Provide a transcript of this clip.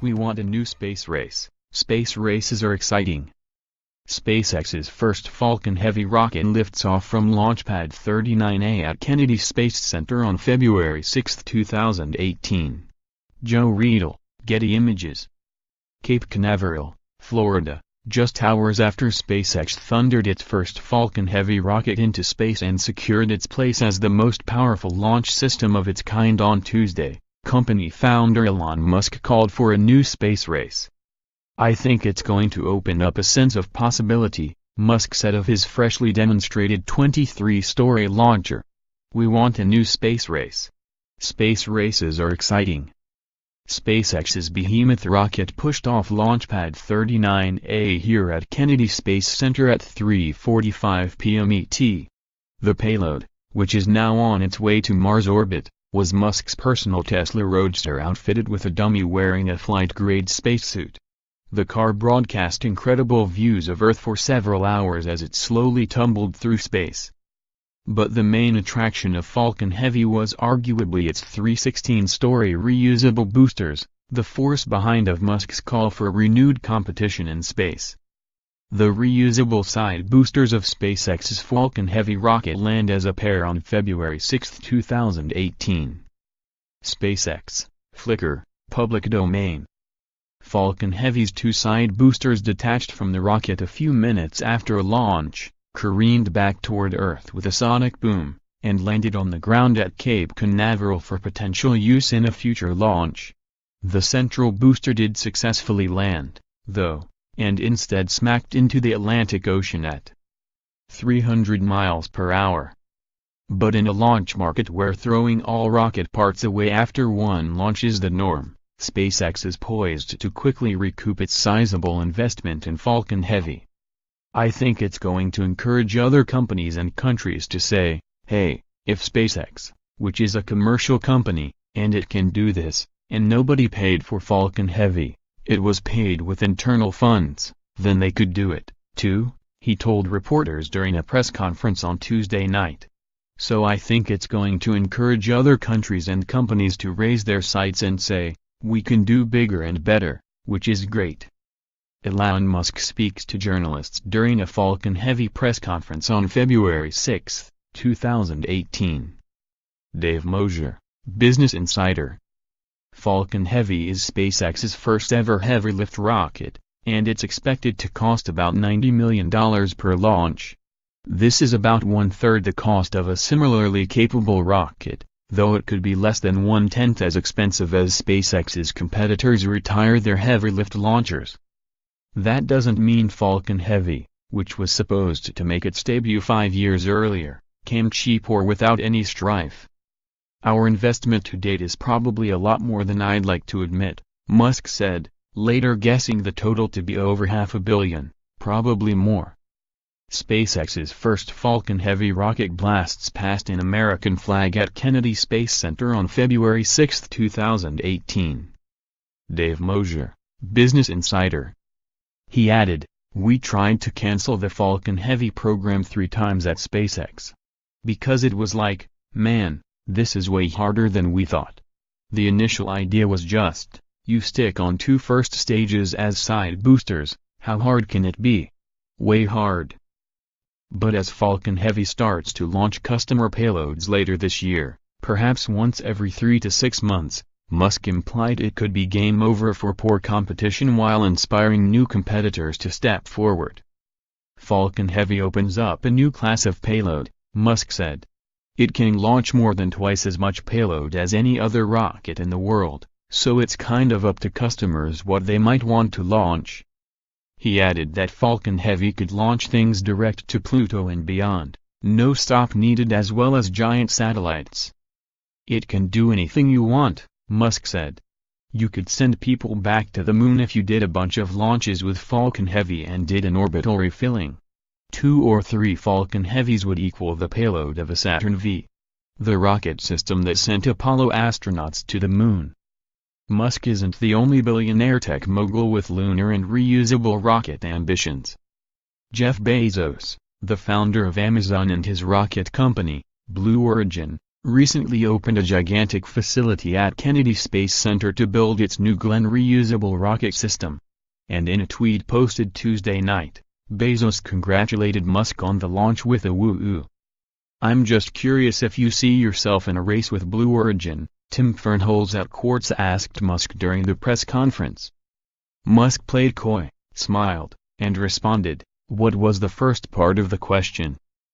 Musk We want a new space race. Space races are exciting. SpaceX's first Falcon Heavy rocket lifts off from Launchpad 39A at Kennedy Space Center on February 6, 2018. Joe Riedel, Getty Images. Cape Canaveral, Florida, just hours after SpaceX thundered its first Falcon Heavy rocket into space and secured its place as the most powerful launch system of its kind on Tuesday, company founder Elon Musk called for a new space race. "I think it's going to open up a sense of possibility," Musk said of his freshly demonstrated 23-story launcher. "We want a new space race. Space races are exciting." SpaceX's behemoth rocket pushed off Launchpad 39A here at Kennedy Space Center at 3:45 p.m. ET. The payload, which is now on its way to Mars orbit, was Musk's personal Tesla Roadster outfitted with a dummy wearing a flight-grade spacesuit. The car broadcast incredible views of Earth for several hours as it slowly tumbled through space. But the main attraction of Falcon Heavy was arguably its 3 16-story reusable boosters, the force behind of Musk's call for renewed competition in space. The reusable side boosters of SpaceX's Falcon Heavy rocket land as a pair on February 6, 2018. SpaceX, Flickr, public domain. Falcon Heavy's two side boosters detached from the rocket a few minutes after launch, careened back toward Earth with a sonic boom, and landed on the ground at Cape Canaveral for potential use in a future launch. The central booster did successfully land, though, and instead smacked into the Atlantic Ocean at 300 miles per hour. But in a launch market where throwing all rocket parts away after one launch is the norm, SpaceX is poised to quickly recoup its sizable investment in Falcon Heavy. "I think it's going to encourage other companies and countries to say, hey, if SpaceX, which is a commercial company, and it can do this, and nobody paid for Falcon Heavy, it was paid with internal funds, then they could do it, too," he told reporters during a press conference on Tuesday night. "So I think it's going to encourage other countries and companies to raise their sights and say, we can do bigger and better, which is great." Elon Musk speaks to journalists during a Falcon Heavy press conference on February 6, 2018. Dave Mosier, Business Insider. Falcon Heavy is SpaceX's first ever heavy-lift rocket, and it's expected to cost about $90 million per launch. This is about one-third the cost of a similarly capable rocket, though it could be less than one-tenth as expensive as SpaceX's competitors retire their heavy-lift launchers. That doesn't mean Falcon Heavy, which was supposed to make its debut 5 years earlier, came cheap or without any strife. "Our investment to date is probably a lot more than I'd like to admit," Musk said, later guessing the total to be over $500 million, probably more. SpaceX's first Falcon Heavy rocket blasts past an American flag at Kennedy Space Center on February 6, 2018. Dave Mosier, Business Insider. He added, "We tried to cancel the Falcon Heavy program 3 times at SpaceX. Because it was like, man, this is way harder than we thought. The initial idea was just, you stick on 2 first stages as side boosters, how hard can it be? Way hard. But as Falcon Heavy starts to launch customer payloads later this year, perhaps once every 3 to 6 months, Musk implied it could be game over for poor competition while inspiring new competitors to step forward. Falcon Heavy opens up a new class of payload, Musk said. It can launch more than twice as much payload as any other rocket in the world, so it's kind of up to customers what they might want to launch. He added that Falcon Heavy could launch things direct to Pluto and beyond, no stop needed, as well as giant satellites. It can do anything you want, Musk said. You could send people back to the moon if you did a bunch of launches with Falcon Heavy and did an orbital refilling. 2 or 3 Falcon Heavies would equal the payload of a Saturn V, the rocket system that sent Apollo astronauts to the moon. Musk isn't the only billionaire tech mogul with lunar and reusable rocket ambitions. Jeff Bezos, the founder of Amazon and his rocket company, Blue Origin, recently opened a gigantic facility at Kennedy Space Center to build its New Glenn reusable rocket system. And in a tweet posted Tuesday night, Bezos congratulated Musk on the launch with a woo-oo. "I'm just curious if you see yourself in a race with Blue Origin," Tim Fernholz at Quartz asked Musk during the press conference. Musk played coy, smiled, and responded, "What was the first part of the question?"